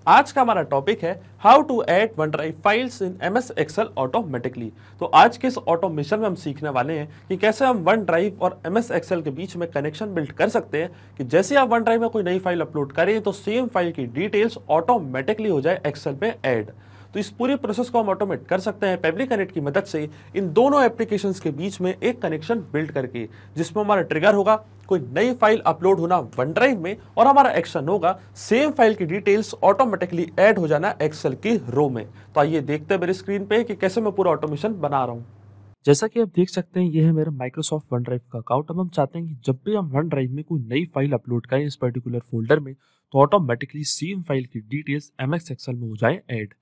आज का हमारा टॉपिक है how to add OneDrive files in MS Excel automatically. तो आज के इस ऑटोमेशन में हम सीखने वाले हैं कि कैसे हम वन ड्राइव और एमएस एक्सेल के बीच में कनेक्शन बिल्ड कर सकते हैं कि जैसे आप वन ड्राइव में कोई नई फाइल अपलोड करें तो सेम फाइल की डिटेल्स ऑटोमेटिकली हो जाए एक्सेल पे ऐड। तो इस पूरे प्रोसेस को हम ऑटोमेट कर सकते हैं पेबली कनेक्ट की मदद से इन दोनों एप्लीकेशंस के बीच में एक कनेक्शन बिल्ड करके, जिसमें हमारा ट्रिगर होगा कोई नई फाइल अपलोड होना वन ड्राइव में और हमारा एक्शन होगा सेम फाइल की डिटेल्स ऑटोमेटिकली ऐड हो जाना एक्सेल की रो में। तो आइए देखते हैं मेरी स्क्रीन पे कि कैसे मैं पूरा ऑटोमेशन बना रहा हूँ। जैसा कि आप देख सकते हैं, ये है मेरा माइक्रोसॉफ्ट वन ड्राइव का अकाउंट। अब हम चाहते हैं कि जब भी हम वन ड्राइव में कोई नई फाइल अपलोड करें इस पर्टिकुलर फोल्डर में, तो ऑटोमेटिकली सेम फाइल की डिटेल्स एमएस एक्सेल में हो जाए ऐड।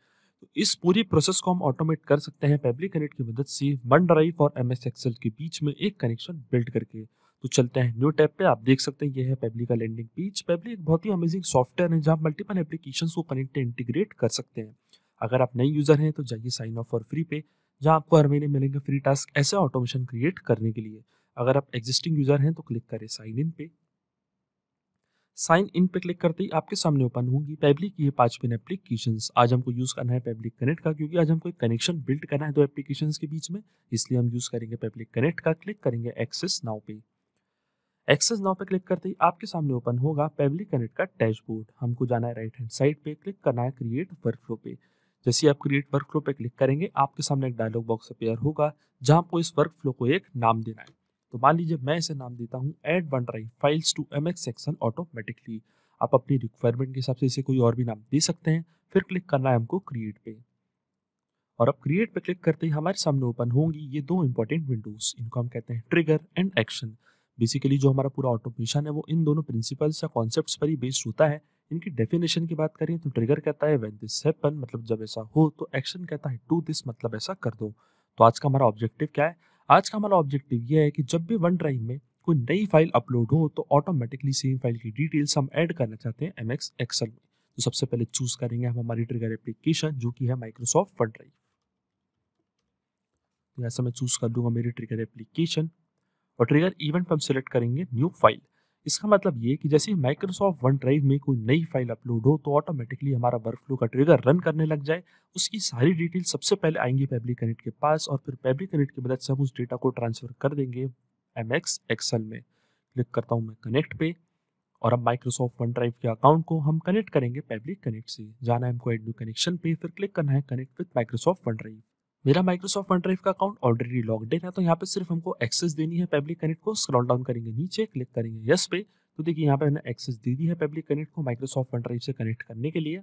तो इस पूरी प्रोसेस को हम ऑटोमेट कर सकते हैं पेबली कनेक्ट की मदद से वन ड्राइव और एमएस एक्सेल के बीच में एक कनेक्शन बिल्ड करके। तो चलते हैं न्यू टैब पे। आप देख सकते हैं ये है पेबली का लैंडिंग पेज। पेबली एक बहुत ही अमेजिंग सॉफ्टवेयर है जहाँ मल्टीपल एप्लीकेशंस को कनेक्ट इंटीग्रेट कर सकते हैं। अगर आप नई यूजर हैं तो जाइए साइन ऑफ फॉर फ्री पे, जहाँ आपको हर महीने मिलेंगे फ्री टास्क ऐसे ऑटोमेशन क्रिएट करने के लिए। अगर आप एग्जिस्टिंग यूजर हैं तो क्लिक करें साइन इन पे। साइन इन पे क्लिक करते ही आपके सामने ओपन होंगी पेबली की ये 5 पिन एप्लीकेशंस। आज हमको यूज करना है पेबली कनेक्ट का, क्योंकि आज हमको एक कनेक्शन बिल्ड करना है दो एप्लीकेशंस के बीच में, इसलिए हम यूज करेंगे पेबली कनेक्ट का। क्लिक करेंगे एक्सेस नाउ पे। एक्सेस नाउ पे क्लिक करते ही आपके सामने ओपन होगा पेबली कनेक्ट का डैशबोर्ड। हमको जाना है राइट हैंड साइड पे, क्लिक करना है क्रिएट वर्कफ्लो पे। जैसे आप क्रिएट वर्कफ्लो पे क्लिक करेंगे आपके सामने एक डायलॉग बॉक्स अपीयर होगा जहां आपको इस वर्कफ्लो को एक नाम देना है। तो मान लीजिए मैं इसे नाम देता हूँ add OneDrive files to MS Excel automatically. आप अपनी रिक्वायरमेंट के हिसाब से इसे कोई और भी नाम दे सकते हैं। फिर क्लिक करना है हमको क्रिएट पे, और अब क्रिएट पे क्लिक करते ही हमारे सामने ओपन होंगी ये दो इंपॉर्टेंट विंडोज। इनको हम कहते हैं ट्रिगर एंड एक्शन। बेसिकली जो हमारा पूरा ऑटोमेशन है वो इन दोनों प्रिंसिपल्स या कॉन्सेप्ट्स पर ही बेस्ड होता है। इनकी डेफिनेशन की बात करें तो ट्रिगर कहता है व्हेन दिस हैपन, मतलब जब ऐसा हो, तो एक्शन कहता है डू दिस, मतलब ऐसा कर दो। तो आज का हमारा ऑब्जेक्टिव क्या है? आज का हमारा ऑब्जेक्टिव ये है कि जब भी वन ड्राइव में कोई नई फाइल अपलोड हो तो ऑटोमेटिकली सेम फाइल की डिटेल्स हम ऐड करना चाहते हैं एमएस एक्सेल में। तो सबसे पहले चूज करेंगे हम हमारी ट्रिगर एप्लीकेशन जो कि है माइक्रोसॉफ्ट वन ड्राइव। ऐसा मैं चूज कर दूंगा मेरी ट्रिगर एप्लीकेशन, और ट्रिगर इवेंट पर हम सिलेक्ट करेंगे न्यू फाइल। इसका मतलब ये कि जैसे माइक्रोसॉफ्ट वन ड्राइव में कोई नई फाइल अपलोड हो तो ऑटोमेटिकली हमारा वर्कफ्लो का ट्रिगर रन करने लग जाए। उसकी सारी डिटेल सबसे पहले आएंगी पेबली कनेक्ट के पास, और फिर पेबली कनेक्ट की मदद से हम उस डेटा को ट्रांसफर कर देंगे एमएस एक्सेल में। क्लिक करता हूँ मैं कनेक्ट पे, और अब माइक्रोसॉफ्ट वन ड्राइव के अकाउंट को हम कनेक्ट करेंगे पेबली कनेक्ट से। जाना है हमको एड न्यू कनेक्शन पे, फिर क्लिक करना है connect with Microsoft one drive. मेरा माइक्रोसॉफ्ट वन ड्राइव का अकाउंट ऑलरेडी लॉग्ड इन है, तो यहाँ पे सिर्फ हमको एक्सेस देनी है पेबली कनेक्ट को। स्क्रॉल डाउन करेंगे नीचे, क्लिक करेंगे यस पे। तो देखिए यहाँ पे मैंने एक्सेस दे दी है पेबली कनेक्ट को माइक्रोसॉफ्ट वन ड्राइव से कनेक्ट करने के लिए।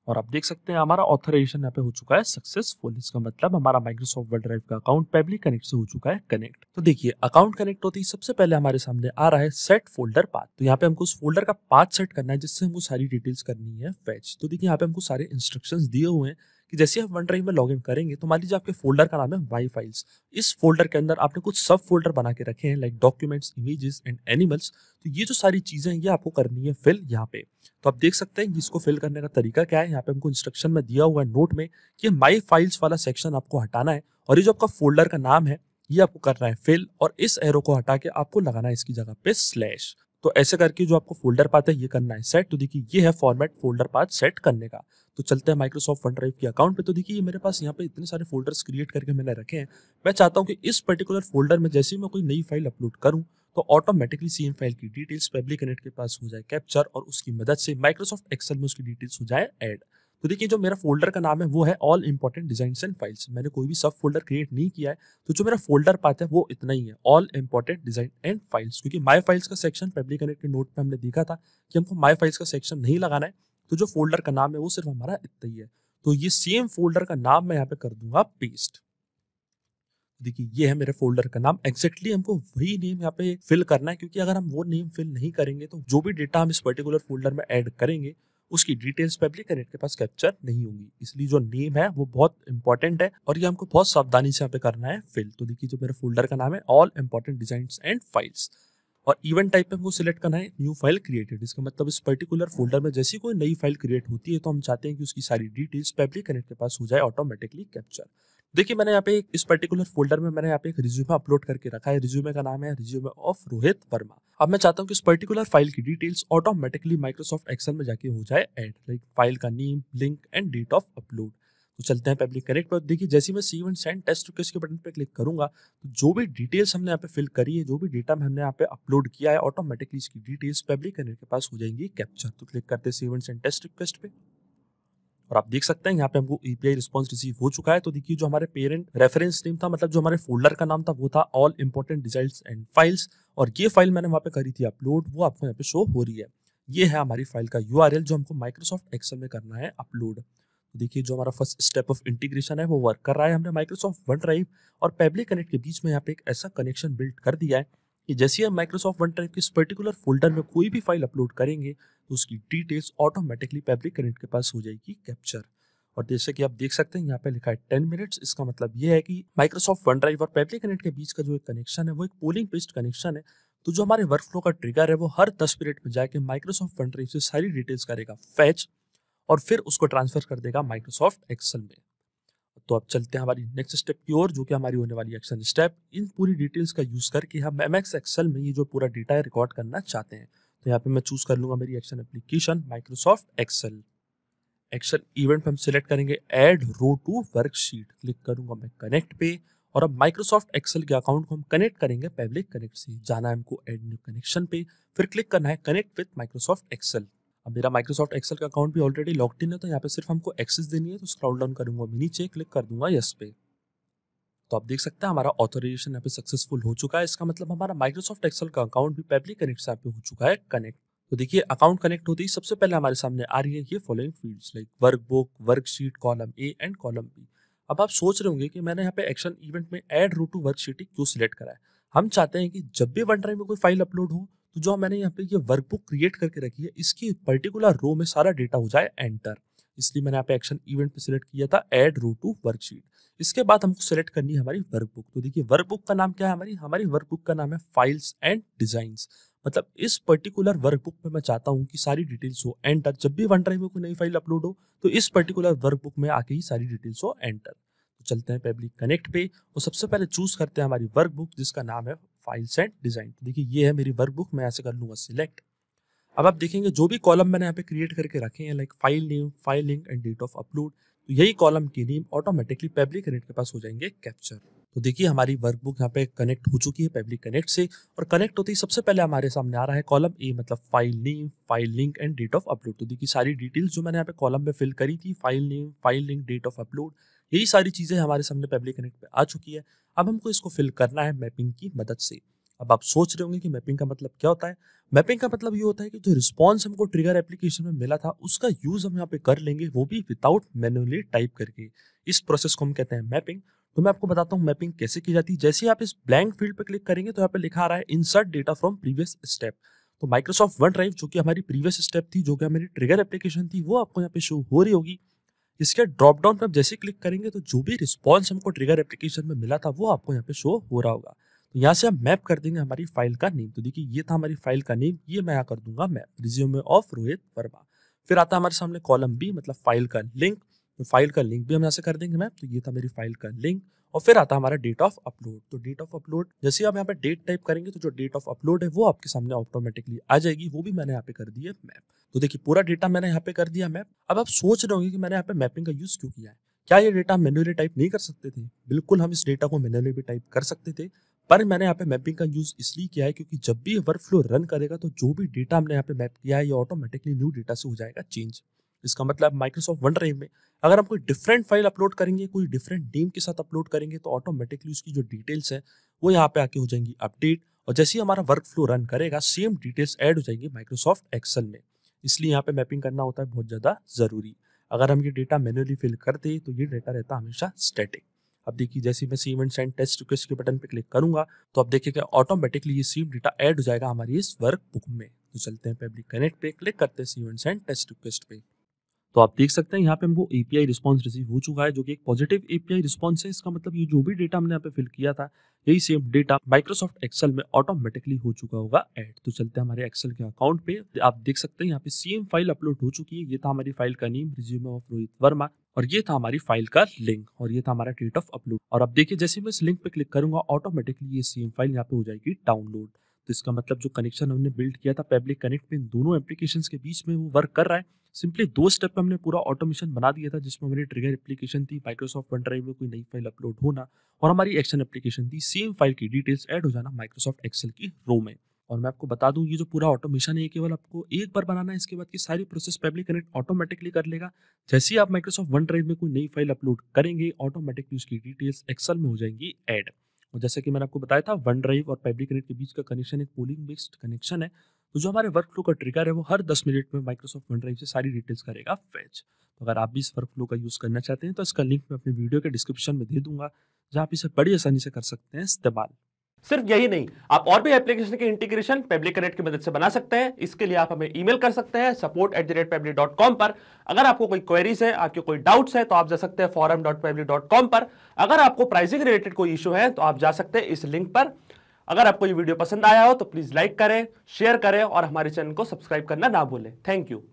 और आप देख सकते हैं हमारा ऑथराइजेशन यहाँ पे हो चुका है सक्सेसफुल। इसका मतलब हमारा माइक्रोसॉफ्ट वन ड्राइव का अकाउंट पेबली कनेक्ट से हो चुका है कनेक्ट। तो देखिए अकाउंट कनेक्ट होते ही सबसे पहले हमारे सामने आ रहा है सेट फोल्डर पाथ। तो यहाँ पे हमको उस फोल्डर का पाथ सेट करना है जिससे हमको सारी डिटेल्स करनी है फेच। तो देखिए यहाँ पे हमको सारे इंस्ट्रक्शंस दिए हुए हैं कि जैसे आप वन ड्राइव में लॉगिन करेंगे तो मान लीजिए आपके फोल्डर का नाम है माई फाइल्स। इस फोल्डर के अंदर आपने कुछ सब फोल्डर बना के रखे हैं like documents, images and animals. तो ये जो सारी चीजें हैं ये आपको करनी है फिल यहाँ पे। तो आप देख सकते हैं इसको फिल करने का तरीका क्या है। यहाँ पे हमको इंस्ट्रक्शन में दिया हुआ है नोट में कि माई फाइल्स वाला सेक्शन आपको हटाना है, और ये जो आपका फोल्डर का नाम है ये आपको करना है फिल, और इस एरो को हटा के आपको लगाना है इसकी जगह पे स्लैश। तो ऐसे करके जो आपको फोल्डर पाथ है ये करना है सेट। तो देखिए ये है फॉर्मेट फोल्डर पाथ सेट करने का। तो चलते हैं माइक्रोसॉफ्ट वन ड्राइव के अकाउंट पे। तो देखिए मेरे पास यहाँ पे इतने सारे फोल्डर्स क्रिएट करके मैंने रखे हैं। मैं चाहता हूँ कि इस पर्टिकुलर फोल्डर में जैसे ही मैं कोई नई फाइल अपलोड करूँ तो ऑटोमेटिकली सेम फाइल की डिटेल्स पेबली कनेक्ट के पास हो जाए कैप्चर, और उसकी मदद से माइक्रोसॉफ्ट एक्सेल में उसकी डिटेल्स हो जाए ऐड। तो देखिए जो मेरा फोल्डर का नाम है वो है all important designs and files. मैंने कोई भी सब फोल्डर क्रिएट नहीं किया है, तो जो मेरा फोल्डर पाथ है वो इतना ही है, all important design and files. क्योंकि माई फाइल्स का सेक्शन पेबली कनेक्ट के नोट पे हमने देखा था कि हमको माई फाइल्स का सेक्शन नहीं लगाना है, तो जो फोल्डर का नाम है वो सिर्फ हमारा इतना ही है। तो ये सेम फोल्डर का नाम मैं यहाँ पे कर दूंगा पेस्ट। देखिए ये है मेरे फोल्डर का नाम। एग्जैक्टली हमको वही नेम यहाँ पे फिल करना है, क्योंकि अगर हम वो नेम फिल नहीं करेंगे तो जो भी डेटा हम इस पर्टिकुलर फोल्डर में ऐड करेंगे उसकी डिटेल्स पेबली कनेक्ट के पास कैप्चर नहीं होंगी। इसलिए जो नेम है वो बहुत इंपॉर्टेंट है, और ये हमको बहुत सावधानी से यहाँ पे करना है फिल। तो देखिए जो मेरे फोल्डर का नाम है all important designs and files, और इवेंट टाइप पे हमको सिलेक्ट करना है न्यू फाइल क्रिएटेड। इसका मतलब इस पर्टिकुलर फोल्डर में जैसी कोई नई फाइल क्रिएट होती है तो हम चाहते हैं कि उसकी सारी डिटेल्स पेबली कनेक्ट के पास हो जाए ऑटोमेटिकली कैप्चर। देखिए मैंने यहाँ पे इस पर्टिकुलर फ़ोल्डर में मैंने यहाँ पे एक रिज़्यूमे अपलोड करके रखा है। रिज़्यूमे का नाम है रिज़्यूमे ऑफ रोहित वर्मा। अब मैं चाहता हूँ कि इस पर्टिकुलर फ़ाइल की डिटेल्स ऑटोमैटिकली माइक्रोसॉफ्ट एक्सेल में जाके हो जाए ऐड, लाइक फ़ाइल का name, link and date of upload. तो चलते हैं पब्लिक कनेक्ट पर। देखिए जैसे ही मैं save and send test request के बटन पे क्लिक करूँगा, तो जो भी डिटेल्स हमने यहाँ पे फ़िल करी है, जो भी डेटा हमने यहाँ पे अपलोड किया है, ऑटोमैटिकली इसकी डिटेल्स पब्लिक कनेक्ट के पास हो जाएंगी कैप्चर। तो क्लिक करते हैं save and send test request पे। और आप देख सकते हैं यहाँ पे हमको एपीआई रिस्पांस रिसीव हो चुका है। तो देखिए जो हमारे पेरेंट रेफरेंस नेम था, मतलब जो हमारे फोल्डर का नाम था, वो था all important results and files, और ये फाइल मैंने वहाँ पे करी थी अपलोड, वो आपको यहाँ पे शो हो रही है। ये है हमारी फाइल का यूआरएल जो हमको माइक्रोसॉफ्ट एक्सेल में करना है अपलोड। तो देखिए जो हमारा फर्स्ट स्टेप ऑफ इंटीग्रेशन है वो वर्क कर रहा है। हमने माइक्रोसॉफ्ट वन ड्राइव और पब्लिक कनेक्ट के बीच में यहाँ पे एक ऐसा कनेक्शन बिल्ड कर दिया है कि जैसे ही हम माइक्रोसॉफ्ट वन ड्राइव के इस पर्टिकुलर फोल्डर में कोई भी फाइल अपलोड करेंगे, तो उसकी डिटेल्स ऑटोमेटिकली पब्लिक कनेक्ट के पास हो जाएगी कैप्चर। और जैसे कि आप देख सकते हैं यहाँ पे लिखा है 10 मिनट्स। इसका मतलब ये है कि माइक्रोसॉफ्ट वन ड्राइव और पब्लिक कनेक्ट के बीच का जो एक कनेक्शन है वो एक पोलिंग बेस्ड कनेक्शन है। तो जो हमारे वर्कफ्लो का ट्रिगर है वो हर 10 मिनट में जाके माइक्रोसॉफ्ट वन ड्राइव से सारी डिटेल्स करेगा फैच, और फिर उसको ट्रांसफर कर देगा माइक्रोसॉफ्ट एक्सेल में। तो अब चलते हैं हमारी नेक्स्ट स्टेप की ओर, जो कि हमारी होने वाली एक्शन स्टेप। इन पूरी डिटेल्स का यूज करके हम एमएक्स एक्सेल में ये जो पूरा डेटा है रिकॉर्ड करना चाहते हैं। तो यहाँ पे मैं चूज कर लूंगा मेरी action application Microsoft Excel. Action event पे हम सिलेक्ट करेंगे add row to worksheet, click करूंगा मैं कनेक्ट पे। और अब माइक्रोसॉफ्ट एक्सेल के अकाउंट को हम कनेक्ट करेंगे पब्लिक कनेक्ट से। जाना है हमको ऐड न्यू कनेक्शन पे, फिर क्लिक करना है कनेक्ट विद माइक्रोसॉफ्ट एक्सेल। अब मेरा माइक्रोसॉफ्ट एक्सेल का अकाउंट भी ऑलरेडी लॉग्ड इन है, तो यहाँ पे सिर्फ हमको एक्सेस देनी है। तो स्क्रॉल डाउन करूंगा मैं नीचे, क्लिक कर दूंगा यस पे। तो आप देख सकते हैं हमारा ऑथराइजेशन यहाँ पे सक्सेसफुल हो चुका है। इसका मतलब हमारा माइक्रोसॉफ्ट एक्सेल का अकाउंट भी पब्लिक कनेक्ट से यहाँ पे हो चुका है कनेक्ट। तो देखिए अकाउंट कनेक्ट होते ही सबसे पहले हमारे सामने आ रही है ये following fields, like workbook, worksheet, column A and column B. अब आप सोच रहे होंगे कि मैंने यहाँ पे एक्शन इवेंट में ऐड रो टू वर्कशीट ही क्यों सिलेक्ट करा है। हम चाहते हैं कि जब भी वन ड्राइव में कोई फाइल अपलोड हो, तो जो मैंने यहाँ पे ये वर्कबुक क्रिएट करके रखी है, इसकी पर्टिकुलर रो में सारा डेटा हो जाए एंटर। इसलिए मैंने यहाँ पे एक्शन इवेंट पे सिलेक्ट किया था ऐड रो टू वर्कशीट। इसके बाद हमको सेलेक्ट करनी है हमारी वर्कबुक। तो देखिए वर्कबुक का नाम क्या है, हमारी हमारी वर्कबुक का नाम है फाइल्स एंड डिजाइन्स। मतलब इस पर्टिकुलर वर्कबुक में मैं चाहता हूँ कि सारी डिटेल्स हो एंटर। जब भी वन ड्राइव में कोई नई फाइल अपलोड हो, तो इस पर्टिकुलर वर्कबुक में आके ही सारी डिटेल्स हो एंटर। तो चलते हैं पब्लिक कनेक्ट पे और सबसे पहले चूज करते हैं हमारी वर्कबुक जिसका नाम है फाइल्स एंड डिजाइन। तो देखिए ये है मेरी वर्कबुक, मैं ऐसे कर लूंगा सिलेक्ट। अब आप देखेंगे जो भी कॉलम मैंने यहाँ पे क्रिएट करके रखे हैं, like file name, file link and date of upload, तो यही कॉलम के नेम ऑटोमेटिकली पब्लिक कनेक्ट के पास हो जाएंगे कैप्चर। तो देखिए हमारी वर्कबुक यहाँ पे कनेक्ट हो चुकी है पब्लिक कनेक्ट से, और कनेक्ट होते ही सबसे पहले हमारे सामने आ रहा है कॉलम ए, मतलब file name, file link and date of upload. तो देखिए सारी डिटेल्स जो मैंने यहाँ पे कॉलम में फिल करी थी, file name, file link, date of upload, यही सारी चीजें हमारे सामने पब्लिक कनेक्ट पे आ चुकी है। अब हमको इसको फिल करना है मैपिंग की मदद से। अब आप सोच रहे होंगे कि मैपिंग का मतलब क्या होता है। मैपिंग का मतलब ये होता है कि जो रिस्पॉन्स हमको ट्रिगर एप्लीकेशन में मिला था, उसका यूज हम यहाँ पे कर लेंगे, वो भी विदाउट मैन्युअली टाइप करके। इस प्रोसेस को हम कहते हैं मैपिंग। तो मैं आपको बताता हूँ मैपिंग कैसे की जाती है। जैसे ही आप इस ब्लैंक फील्ड पे क्लिक करेंगे, तो यहाँ पे लिखा आ रहा है insert data from previous step. तो माइक्रोसॉफ्ट वन ड्राइव जो कि हमारी प्रीवियस स्टेप थी, जो कि हमारी ट्रिगर एप्लीकेशन थी, वो आपको यहाँ पे शो हो रही होगी। इसके ड्रॉप डाउन पे आप जैसे क्लिक करेंगे, तो जो भी रिस्पॉन्स हमको ट्रिगर एप्लीकेशन में मिला था, वो आपको यहाँ पे शो हो रहा होगा। तो यहाँ से हम मैप कर देंगे हमारी फाइल का नेम। तो देखिए ये था हमारी फाइल का नेम, ये मैं यहाँ कर दूंगा map, resume of Rohit Verma. फिर आता है हमारे सामने कॉलम बी, मतलब फाइल का लिंक। तो फाइल का लिंक भी हम यहाँ से कर देंगे मैप। तो ये था मेरी फाइल का लिंक। और फिर आता है हमारा डेट ऑफ अपलोड। तो डेट ऑफ अपलोड जैसे आप यहाँ पे डेट टाइप करेंगे, तो जो डेट ऑफ अपलोड है वो आपके सामने ऑटोमेटिकली आ जाएगी, वो भी मैंने यहाँ पे कर दी है मैप। तो देखिए पूरा डेटा मैंने यहाँ पे कर दिया मैप। अब आप सोच रहे होंगे कि मैंने यहाँ पे मैपिंग का यूज क्यों किया है। क्या ये डेटा मैन्युअली टाइप नहीं कर सकते थे? बिल्कुल हम इस डेटा को मैन्युअली भी टाइप कर सकते थे, पर मैंने यहाँ पे मैपिंग का यूज इसलिए किया है क्योंकि जब भी वर्कफ्लो रन करेगा, तो जो भी डेटा हमने यहाँ पे मैप किया है, ये ऑटोमेटिकली न्यू डेटा से हो जाएगा चेंज। इसका मतलब माइक्रोसॉफ्ट वन ड्राइव में अगर हम कोई डिफरेंट फाइल अपलोड करेंगे, कोई डिफरेंट नेम के साथ अपलोड करेंगे, तो ऑटोमेटिकली उसकी जो डिटेल्स है वो यहाँ पे आके हो जाएंगी अपडेट। और जैसे ही हमारा वर्क फ्लो रन करेगा, सेम डिटेल्स ऐड हो जाएंगी माइक्रोसॉफ्ट एक्सेल में। इसलिए यहाँ पे मैपिंग करना होता है बहुत ज़्यादा ज़रूरी। अगर हम ये डेटा मैन्युअली फिल करते, तो ये डेटा रहता हमेशा स्टैटिक। अब देखिए जैसे मैं save and send test request के बटन पे क्लिक करूंगा, तो आप देखिएगा ऑटोमेटिकली ये सेम डेटा ऐड हो जाएगा हमारी इस वर्क बुक में। तो चलते हैं पब्लिक कनेक्ट पे, क्लिक करते हैं save and send test request पे। तो आप देख सकते हैं यहाँ पे हमको एपीआई रिस्पॉन्स रिसीव हो चुका है, जो कि एक पॉजिटिव एपीआई रिस्पॉन्स है। इसका मतलब ये जो भी डेटा हमने यहाँ पे फिल किया था, यही सेम डेटा माइक्रोसॉफ्ट एक्सेल में ऑटोमेटिकली हो चुका होगा ऐड। तो चलते हैं हमारे एक्सेल के अकाउंट पे। आप देख सकते हैं यहाँ पे सेम फाइल अपलोड हो चुकी है। ये था हमारी फाइल का name, resume of Rohit Verma, और ये था हमारी फाइल का लिंक, और ये था हमारा डेट ऑफ अपलोड। और अब देखिए जैसे मैं इस लिंक पे क्लिक करूंगा, ऑटोमेटिकली ये सेम फाइल यहाँ पे हो जाएगी डाउनलोड। तो इसका मतलब जो कनेक्शन हमने बिल्ड किया था पब्लिक कनेक्ट में इन दोनों एप्लीकेशंस के बीच में, वो वर्क कर रहा है। सिंपली 2 स्टेप में हमने पूरा ऑटोमेशन बना दिया था, जिसमें हमारी ट्रिगर एप्लीकेशन थी माइक्रोसॉफ्ट वन ड्राइव में कोई नई फाइल अपलोड होना, और हमारी एक्शन एप्लीकेशन थी सेम फाइल की डिटेल्स ऐड हो जाना माइक्रोसॉफ्ट एक्सेल की रो में। और मैं आपको बता दूं, ये जो पूरा ऑटोमेशन है ये केवल आपको एक बार बनाना है, इसके बाद की सारी प्रोसेस पब्लिक कनेक्ट ऑटोमेटिकली कर लेगा। जैसे ही आप माइक्रोसॉफ्ट वन ड्राइव में कोई नई फाइल अपलोड करेंगे, ऑटोमेटिकली उसकी डिटेल्स एक्सेल में हो जाएंगी ऐड। और जैसे कि मैंने आपको बताया था, वन ड्राइव और पब्लिक कनेक्ट के बीच का कनेक्शन एक पोलिंग बेस्ड कनेक्शन है। तो जो हमारे वर्क फ्लो का ट्रिगर है, वो हर 10 मिनट में माइक्रोसॉफ्ट वन ड्राइव से सारी डिटेल्स करेगा फेच। तो अगर आप भी इस वर्क फ्लो का यूज करना चाहते हैं, तो इसका लिंक मैं अपने वीडियो के डिस्क्रिप्शन में दे दूंगा, जहाँ आप इसे बड़ी आसानी से कर सकते हैं इस्तेमाल। सिर्फ यही नहीं, आप और भी एप्लीकेशन के इंटीग्रेशन पब्लिक कनेक्ट की मदद से बना सकते हैं। इसके लिए आप हमें ईमेल कर सकते हैं support@pablik.com पर। अगर आपको कोई क्वेरीज है, आपके कोई डाउट्स है, तो आप जा सकते हैं forum.pablik.com पर। अगर आपको प्राइसिंग रिलेटेड कोई इशू है, तो आप जा सकते हैं इस लिंक पर। अगर आपको ये वीडियो पसंद आया हो तो प्लीज लाइक करें, शेयर करें और हमारे चैनल को सब्सक्राइब करना ना भूलें। Thank you.